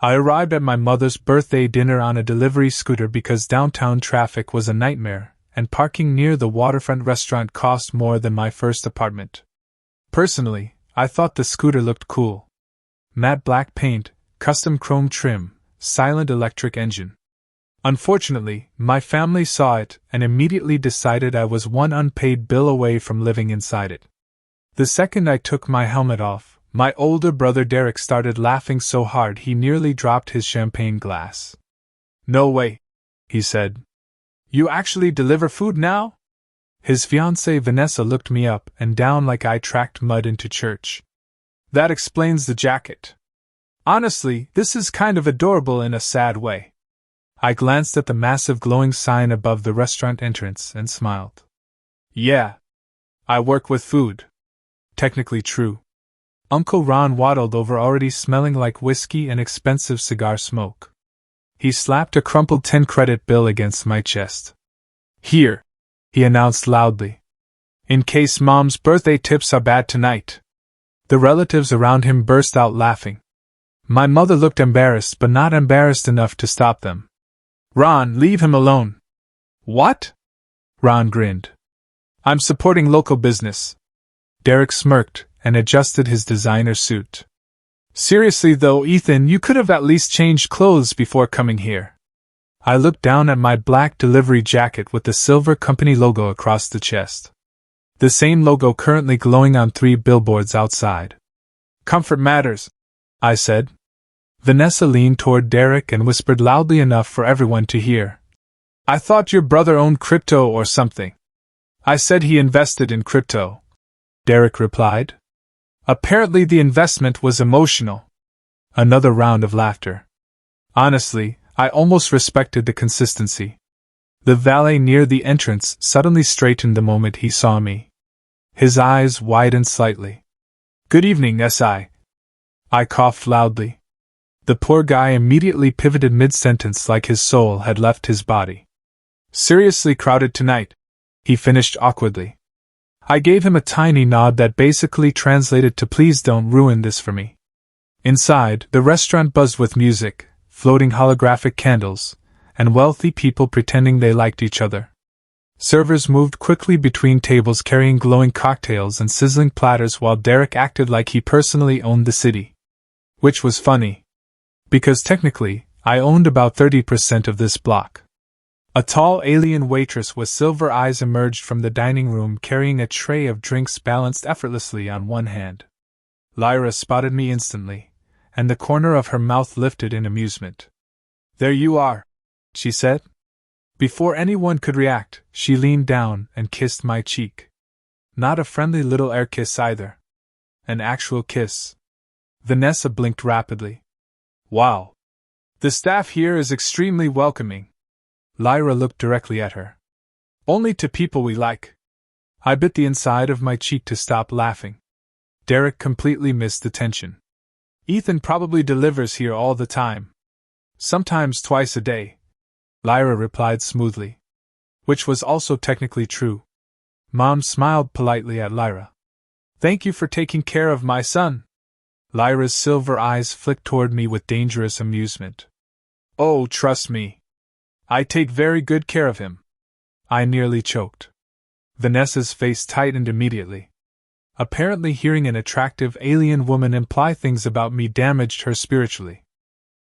I arrived at my mother's birthday dinner on a delivery scooter because downtown traffic was a nightmare, and parking near the waterfront restaurant cost more than my first apartment. Personally, I thought the scooter looked cool. Matte black paint, custom chrome trim, silent electric engine. Unfortunately, my family saw it and immediately decided I was one unpaid bill away from living inside it. The second I took my helmet off, my older brother Derek started laughing so hard he nearly dropped his champagne glass. "No way," he said. "You actually deliver food now?" His fiancée Vanessa looked me up and down like I tracked mud into church. "That explains the jacket. Honestly, this is kind of adorable in a sad way." I glanced at the massive glowing sign above the restaurant entrance and smiled. "Yeah. I work with food." Technically true. Uncle Ron waddled over already smelling like whiskey and expensive cigar smoke. He slapped a crumpled 10-credit bill against my chest. "Here," he announced loudly. "In case Mom's birthday tips are bad tonight." The relatives around him burst out laughing. My mother looked embarrassed but not embarrassed enough to stop them. "Ron, leave him alone." "What?" Ron grinned. "I'm supporting local business." Derek smirked and adjusted his designer suit. "Seriously though, Ethan, you could have at least changed clothes before coming here." I looked down at my black delivery jacket with the silver company logo across the chest. The same logo currently glowing on 3 billboards outside. "Comfort matters," I said. Vanessa leaned toward Derek and whispered loudly enough for everyone to hear. "I thought your brother owned crypto or something." "I said he invested in crypto," Derek replied. "Apparently the investment was emotional." Another round of laughter. Honestly, I almost respected the consistency. The valet near the entrance suddenly straightened the moment he saw me. His eyes widened slightly. "Good evening, S.I." I coughed loudly. The poor guy immediately pivoted mid-sentence like his soul had left his body. "Seriously crowded tonight," he finished awkwardly. I gave him a tiny nod that basically translated to "Please don't ruin this for me." Inside, the restaurant buzzed with music, floating holographic candles, and wealthy people pretending they liked each other. Servers moved quickly between tables carrying glowing cocktails and sizzling platters while Derek acted like he personally owned the city. Which was funny. Because technically, I owned about 30% of this block. A tall alien waitress with silver eyes emerged from the dining room carrying a tray of drinks balanced effortlessly on one hand. Lyra spotted me instantly, and the corner of her mouth lifted in amusement. "There you are," she said. Before anyone could react, she leaned down and kissed my cheek. Not a friendly little air kiss either. An actual kiss. Vanessa blinked rapidly. "Wow. The staff here is extremely welcoming." Lyra looked directly at her. "Only to people we like." I bit the inside of my cheek to stop laughing. Derek completely missed the tension. "Ethan probably delivers here all the time. Sometimes twice a day," Lyra replied smoothly. Which was also technically true. Mom smiled politely at Lyra. "Thank you for taking care of my son." Lyra's silver eyes flicked toward me with dangerous amusement. "Oh, trust me. I take very good care of him." I nearly choked. Vanessa's face tightened immediately. Apparently hearing an attractive alien woman imply things about me damaged her spiritually.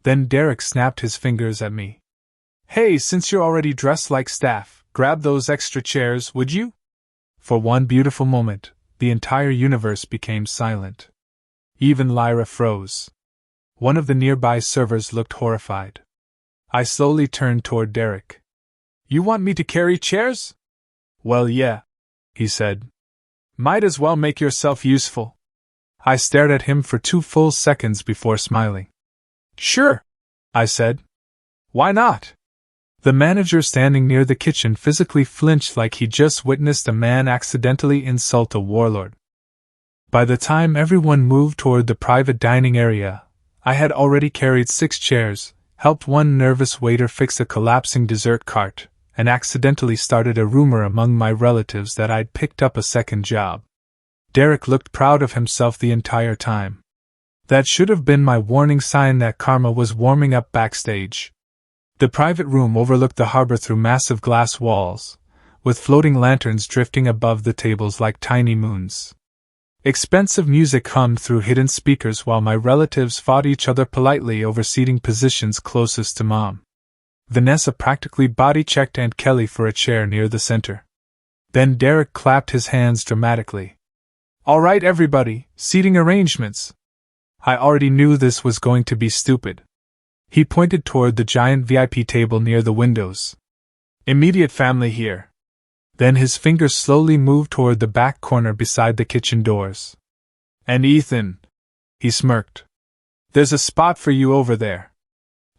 Then Derek snapped his fingers at me. "Hey, since you're already dressed like staff, grab those extra chairs, would you?" For one beautiful moment, the entire universe became silent. Even Lyra froze. One of the nearby servers looked horrified. I slowly turned toward Derek. "You want me to carry chairs?" "Well, yeah," he said. "Might as well make yourself useful." I stared at him for 2 full seconds before smiling. "Sure," I said. "Why not?" The manager standing near the kitchen physically flinched like he just witnessed a man accidentally insult a warlord. By the time everyone moved toward the private dining area, I had already carried 6 chairs, helped one nervous waiter fix a collapsing dessert cart, and accidentally started a rumor among my relatives that I'd picked up a second job. Derek looked proud of himself the entire time. That should have been my warning sign that karma was warming up backstage. The private room overlooked the harbor through massive glass walls, with floating lanterns drifting above the tables like tiny moons. Expensive music hummed through hidden speakers while my relatives fought each other politely over seating positions closest to Mom. Vanessa practically body-checked Aunt Kelly for a chair near the center. Then Derek clapped his hands dramatically. "All right, everybody, seating arrangements." I already knew this was going to be stupid. He pointed toward the giant VIP table near the windows. "Immediate family here." Then his fingers slowly moved toward the back corner beside the kitchen doors. "And Ethan," he smirked, "there's a spot for you over there."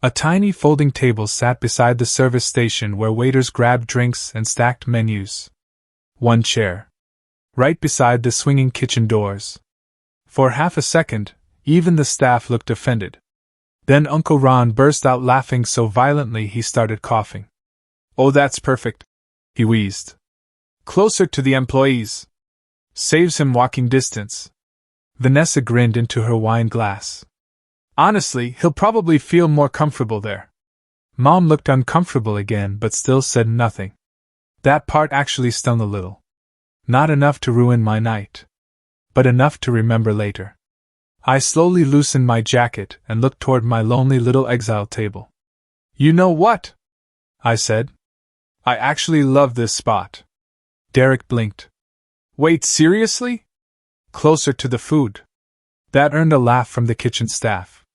A tiny folding table sat beside the service station where waiters grabbed drinks and stacked menus. One chair. Right beside the swinging kitchen doors. For half a second, even the staff looked offended. Then Uncle Ron burst out laughing so violently he started coughing. "Oh, that's perfect," he wheezed. "Closer to the employees. Saves him walking distance." Vanessa grinned into her wine glass. "Honestly, he'll probably feel more comfortable there." Mom looked uncomfortable again but still said nothing. That part actually stung a little. Not enough to ruin my night, but enough to remember later. I slowly loosened my jacket and looked toward my lonely little exile table. "You know what?" I said. "I actually love this spot." Derek blinked. "Wait, seriously?" "Closer to the food." That earned a laugh from the kitchen staff.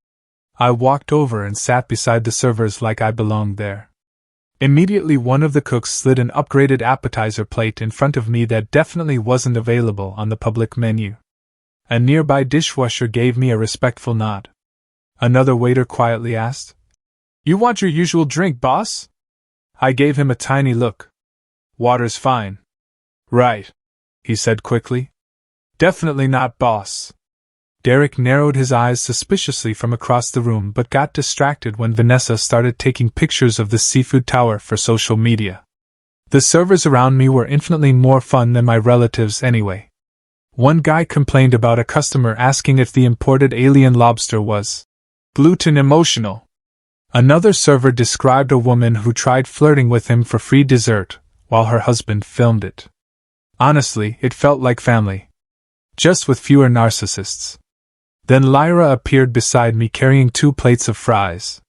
I walked over and sat beside the servers like I belonged there. Immediately one of the cooks slid an upgraded appetizer plate in front of me that definitely wasn't available on the public menu. A nearby dishwasher gave me a respectful nod. Another waiter quietly asked, "You want your usual drink, boss?" I gave him a tiny look. "Water's fine." "Right," he said quickly. "Definitely not, boss." Derek narrowed his eyes suspiciously from across the room but got distracted when Vanessa started taking pictures of the seafood tower for social media. The servers around me were infinitely more fun than my relatives anyway. One guy complained about a customer asking if the imported alien lobster was gluten emotional. Another server described a woman who tried flirting with him for free dessert, while her husband filmed it. Honestly, it felt like family. Just with fewer narcissists. Then Lyra appeared beside me carrying 2 plates of fries.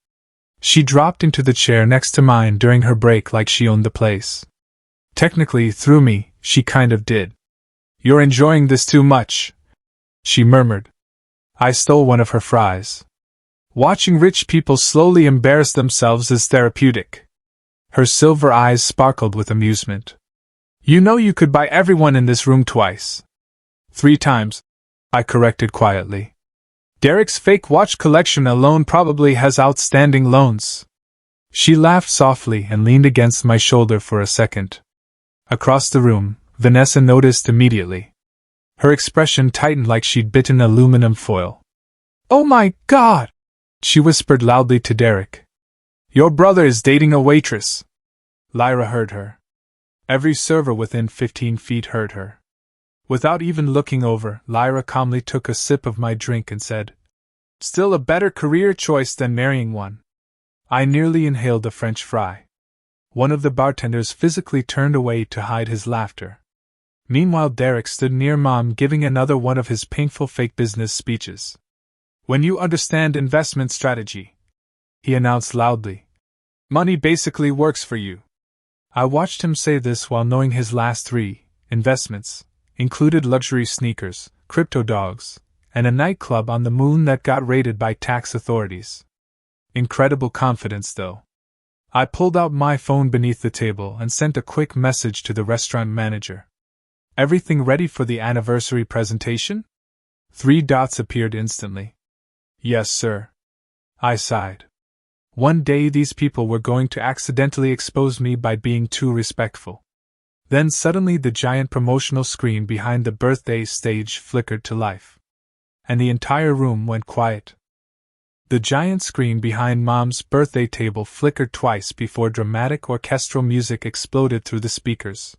She dropped into the chair next to mine during her break like she owned the place. Technically, through me, she kind of did. "You're enjoying this too much," she murmured. I stole one of her fries. "Watching rich people slowly embarrass themselves is therapeutic." Her silver eyes sparkled with amusement. "You know you could buy everyone in this room twice." 3 times, I corrected quietly. "Derek's fake watch collection alone probably has outstanding loans." She laughed softly and leaned against my shoulder for a second. Across the room, Vanessa noticed immediately. Her expression tightened like she'd bitten aluminum foil. "Oh my God!" she whispered loudly to Derek. "Your brother is dating a waitress." Lyra heard her. Every server within 15 feet heard her. Without even looking over, Lyra calmly took a sip of my drink and said, "Still a better career choice than marrying one." I nearly inhaled a French fry. One of the bartenders physically turned away to hide his laughter. Meanwhile, Derek stood near Mom giving another one of his painful fake business speeches. "When you understand investment strategy," he announced loudly, "money basically works for you." I watched him say this while knowing his last 3 investments included luxury sneakers, crypto dogs, and a nightclub on the moon that got raided by tax authorities. Incredible confidence, though. I pulled out my phone beneath the table and sent a quick message to the restaurant manager. "Everything ready for the anniversary presentation?" 3 dots appeared instantly. "Yes, sir." I sighed. One day these people were going to accidentally expose me by being too respectful. Then suddenly the giant promotional screen behind the birthday stage flickered to life. And the entire room went quiet. The giant screen behind Mom's birthday table flickered twice before dramatic orchestral music exploded through the speakers.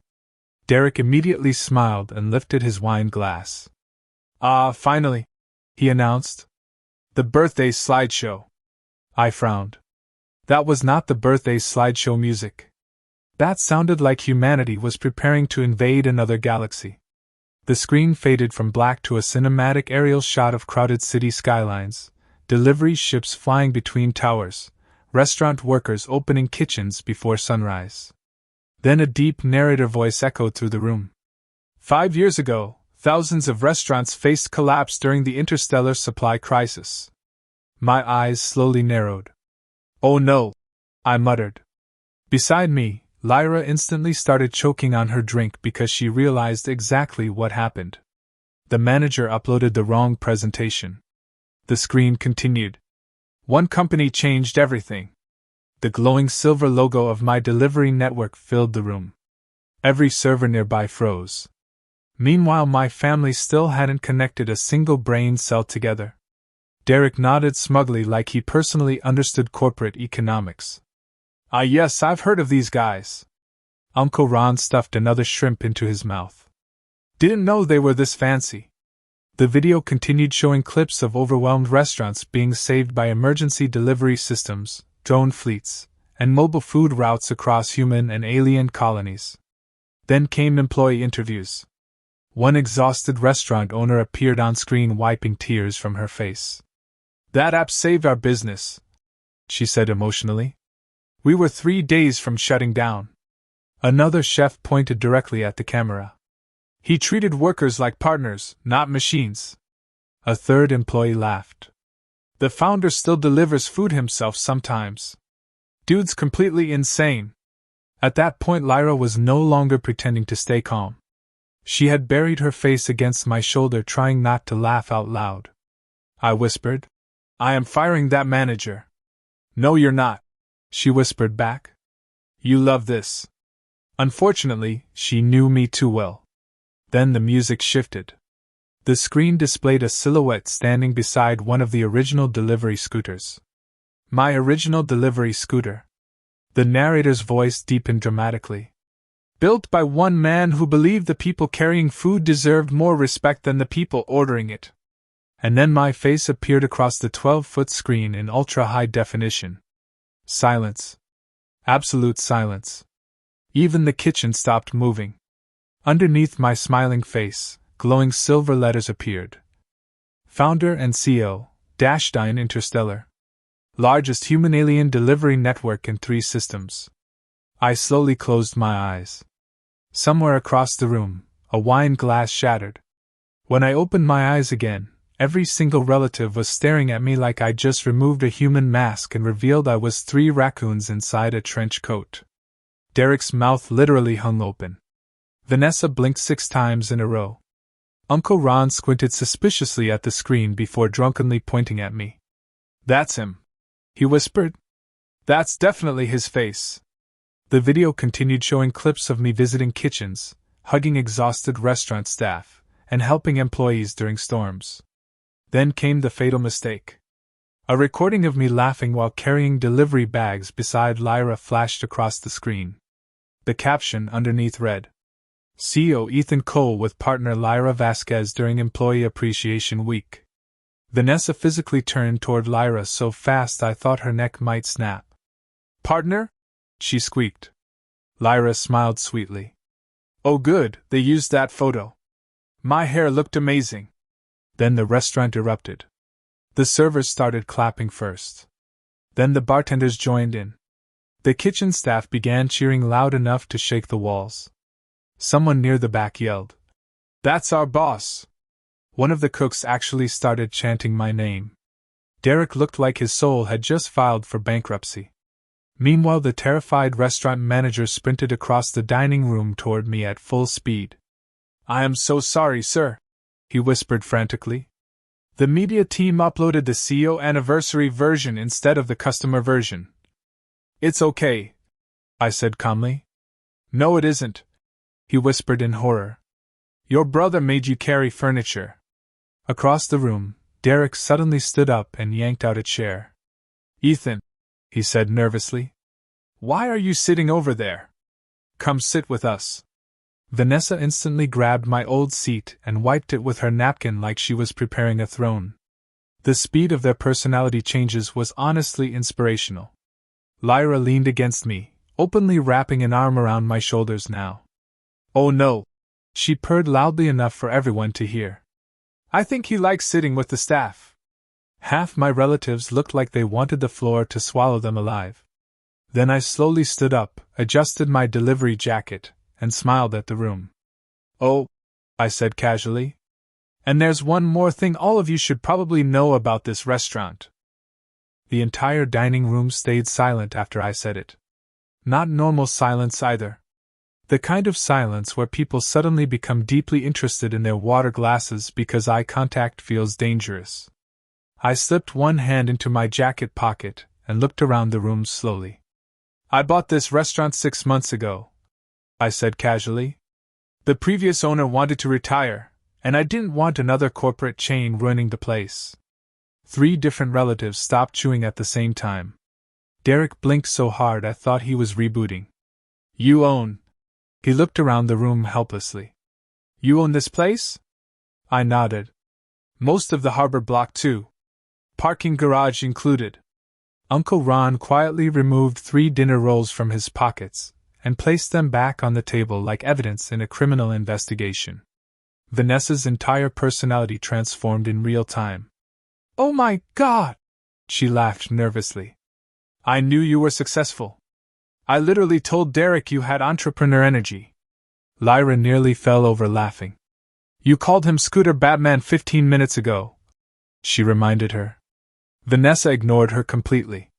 Derek immediately smiled and lifted his wine glass. "Ah, finally," he announced. The birthday slideshow. I frowned. That was not the birthday slideshow music. That sounded like humanity was preparing to invade another galaxy. The screen faded from black to a cinematic aerial shot of crowded city skylines, delivery ships flying between towers, restaurant workers opening kitchens before sunrise. Then a deep narrator voice echoed through the room. 5 years ago, thousands of restaurants faced collapse during the interstellar supply crisis. My eyes slowly narrowed. Oh no, I muttered. Beside me, Lyra instantly started choking on her drink because she realized exactly what happened. The manager uploaded the wrong presentation. The screen continued. One company changed everything. The glowing silver logo of my delivery network filled the room. Every server nearby froze. Meanwhile, my family still hadn't connected a single brain cell together. Derek nodded smugly like he personally understood corporate economics. Ah yes, I've heard of these guys. Uncle Ron stuffed another shrimp into his mouth. Didn't know they were this fancy. The video continued showing clips of overwhelmed restaurants being saved by emergency delivery systems, drone fleets, and mobile food routes across human and alien colonies. Then came employee interviews. One exhausted restaurant owner appeared on screen wiping tears from her face. That app saved our business, she said emotionally. We were 3 days from shutting down. Another chef pointed directly at the camera. He treated workers like partners, not machines. A third employee laughed. The founder still delivers food himself sometimes. Dude's completely insane. At that point, Lyra was no longer pretending to stay calm. She had buried her face against my shoulder, trying not to laugh out loud. I whispered, I am firing that manager. No, you're not, she whispered back. You love this. Unfortunately, she knew me too well. Then the music shifted. The screen displayed a silhouette standing beside one of the original delivery scooters. My original delivery scooter. The narrator's voice deepened dramatically. Built by one man who believed the people carrying food deserved more respect than the people ordering it. And then my face appeared across the 12-foot screen in ultra-high definition. Silence. Absolute silence. Even the kitchen stopped moving. Underneath my smiling face, glowing silver letters appeared. Founder and CEO, Dashdine Interstellar. Largest human-alien delivery network in 3 systems. I slowly closed my eyes. Somewhere across the room, a wine glass shattered. When I opened my eyes again, every single relative was staring at me like I'd just removed a human mask and revealed I was 3 raccoons inside a trench coat. Derek's mouth literally hung open. Vanessa blinked 6 times in a row. Uncle Ron squinted suspiciously at the screen before drunkenly pointing at me. That's him, he whispered. That's definitely his face. The video continued showing clips of me visiting kitchens, hugging exhausted restaurant staff, and helping employees during storms. Then came the fatal mistake. A recording of me laughing while carrying delivery bags beside Lyra flashed across the screen. The caption underneath read, CEO Ethan Cole with partner Lyra Vasquez during Employee Appreciation Week. Vanessa physically turned toward Lyra so fast I thought her neck might snap. Partner? She squeaked. Lyra smiled sweetly. Oh good, they used that photo. My hair looked amazing. Then the restaurant erupted. The servers started clapping first. Then the bartenders joined in. The kitchen staff began cheering loud enough to shake the walls. Someone near the back yelled, That's our boss! One of the cooks actually started chanting my name. Derek looked like his soul had just filed for bankruptcy. Meanwhile, the terrified restaurant manager sprinted across the dining room toward me at full speed. I am so sorry, sir, he whispered frantically. The media team uploaded the CEO anniversary version instead of the customer version. It's okay, I said calmly. No, it isn't, he whispered in horror. Your brother made you carry furniture. Across the room, Derek suddenly stood up and yanked out a chair. Ethan, he said nervously. Why are you sitting over there? Come sit with us. Vanessa instantly grabbed my old seat and wiped it with her napkin like she was preparing a throne. The speed of their personality changes was honestly inspirational. Lyra leaned against me, openly wrapping an arm around my shoulders now. "Oh no!" she purred loudly enough for everyone to hear. "I think he likes sitting with the staff." Half my relatives looked like they wanted the floor to swallow them alive. Then I slowly stood up, adjusted my delivery jacket, and smiled at the room. "Oh," I said casually. "And there's one more thing all of you should probably know about this restaurant." The entire dining room stayed silent after I said it. Not normal silence either. The kind of silence where people suddenly become deeply interested in their water glasses because eye contact feels dangerous. I slipped one hand into my jacket pocket and looked around the room slowly. "I bought this restaurant 6 months ago," I said casually. "The previous owner wanted to retire, and I didn't want another corporate chain ruining the place." 3 different relatives stopped chewing at the same time. Derek blinked so hard I thought he was rebooting. "You own..." He looked around the room helplessly. "You own this place?" I nodded. "Most of the harbor block too. Parking garage included." Uncle Ron quietly removed 3 dinner rolls from his pockets and placed them back on the table like evidence in a criminal investigation. Vanessa's entire personality transformed in real time. "Oh my God!" she laughed nervously. "I knew you were successful. I literally told Derek you had entrepreneur energy." Lyra nearly fell over laughing. "You called him Scooter Batman 15 minutes ago," she reminded her. Vanessa ignored her completely.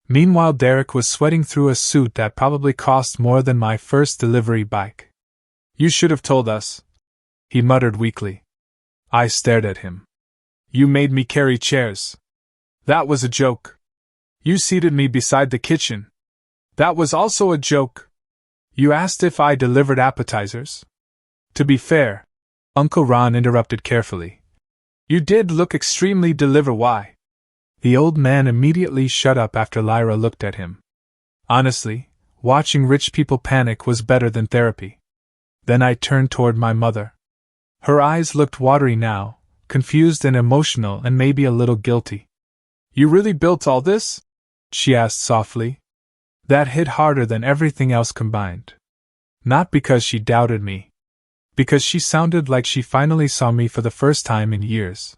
Meanwhile, Derek was sweating through a suit that probably cost more than my first delivery bike. "You should have told us," he muttered weakly. I stared at him. "You made me carry chairs. That was a joke. You seated me beside the kitchen. That was also a joke. You asked if I delivered appetizers. To be fair," Uncle Ron interrupted carefully, "you did look extremely deliver-why." The old man immediately shut up after Lyra looked at him. Honestly, watching rich people panic was better than therapy. Then I turned toward my mother. Her eyes looked watery now, confused and emotional and maybe a little guilty. "You really built all this?" she asked softly. That hit harder than everything else combined. Not because she doubted me. Because she sounded like she finally saw me for the first time in years.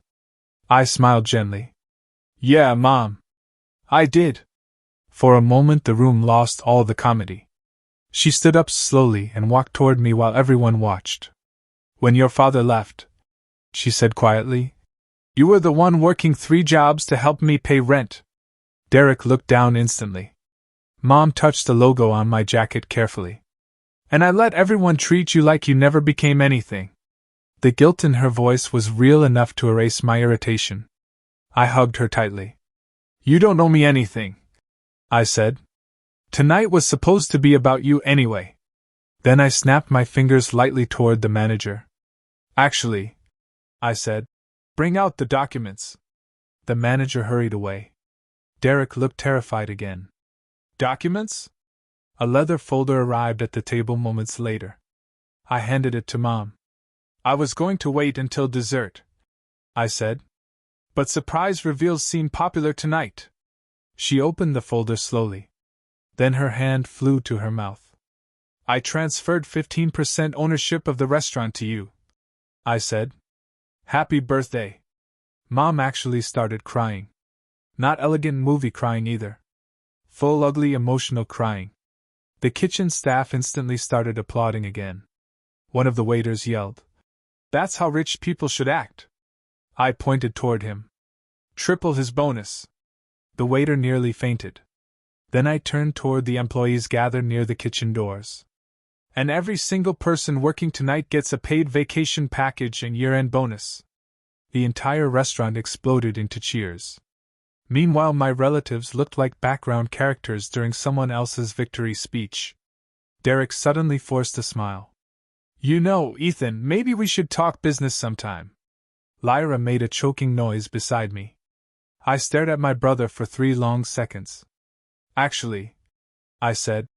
I smiled gently. "Yeah, Mom. I did." For a moment the room lost all the comedy. She stood up slowly and walked toward me while everyone watched. "When your father left," she said quietly, "you were the one working 3 jobs to help me pay rent." Derek looked down instantly. Mom touched the logo on my jacket carefully. "And I let everyone treat you like you never became anything." The guilt in her voice was real enough to erase my irritation. I hugged her tightly. "You don't owe me anything," I said. "Tonight was supposed to be about you anyway." Then I snapped my fingers lightly toward the manager. "Actually," I said, "bring out the documents." The manager hurried away. Derek looked terrified again. "Documents?" A leather folder arrived at the table moments later. I handed it to Mom. "I was going to wait until dessert," I said. "But surprise reveals seem popular tonight." She opened the folder slowly. Then her hand flew to her mouth. "I transferred 15% ownership of the restaurant to you," I said. "Happy birthday." Mom actually started crying. Not elegant movie crying either. Full ugly emotional crying. The kitchen staff instantly started applauding again. One of the waiters yelled, "That's how rich people should act." I pointed toward him. "Triple his bonus." The waiter nearly fainted. Then I turned toward the employees gathered near the kitchen doors. "And every single person working tonight gets a paid vacation package and year-end bonus." The entire restaurant exploded into cheers. Meanwhile, my relatives looked like background characters during someone else's victory speech. Derek suddenly forced a smile. "You know, Ethan, maybe we should talk business sometime." Lyra made a choking noise beside me. I stared at my brother for 3 long seconds. "Actually," I said,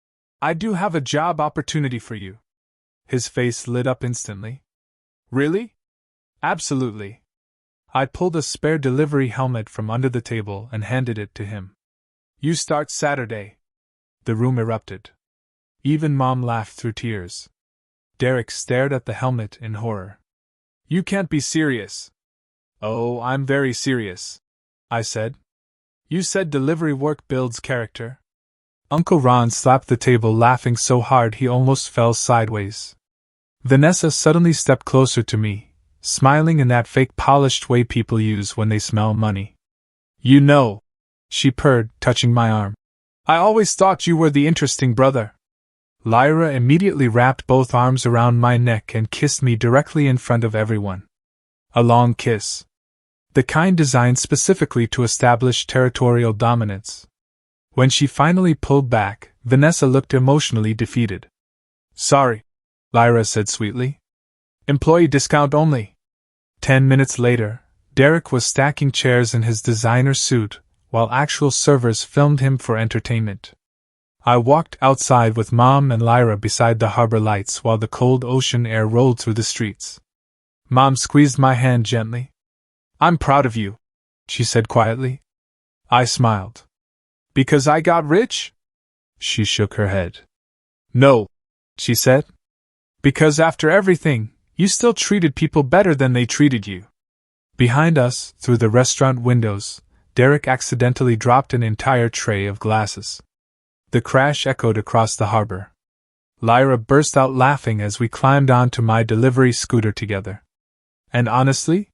"I do have a job opportunity for you." His face lit up instantly. "Really?" "Absolutely." I pulled a spare delivery helmet from under the table and handed it to him. You start Saturday. The room erupted. Even Mom laughed through tears. Derek stared at the helmet in horror. You can't be serious. Oh, I'm very serious, I said. You said delivery work builds character. Uncle Ron slapped the table, laughing so hard he almost fell sideways. Vanessa suddenly stepped closer to me, smiling in that fake polished way people use when they smell money. You know, she purred, touching my arm. I always thought you were the interesting brother. Lyra immediately wrapped both arms around my neck and kissed me directly in front of everyone. A long kiss. The kind designed specifically to establish territorial dominance. When she finally pulled back, Vanessa looked emotionally defeated. Sorry, Lyra said sweetly. Employee discount only. 10 minutes later, Derek was stacking chairs in his designer suit, while actual servers filmed him for entertainment. I walked outside with Mom and Lyra beside the harbor lights while the cold ocean air rolled through the streets. Mom squeezed my hand gently. I'm proud of you, she said quietly. I smiled. Because I got rich? She shook her head. No, she said. Because after everything, you still treated people better than they treated you. Behind us, through the restaurant windows, Derek accidentally dropped an entire tray of glasses. The crash echoed across the harbor. Lyra burst out laughing as we climbed onto my delivery scooter together. And honestly,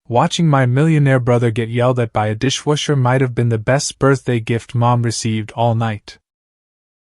watching my millionaire brother get yelled at by a dishwasher might have been the best birthday gift Mom received all night.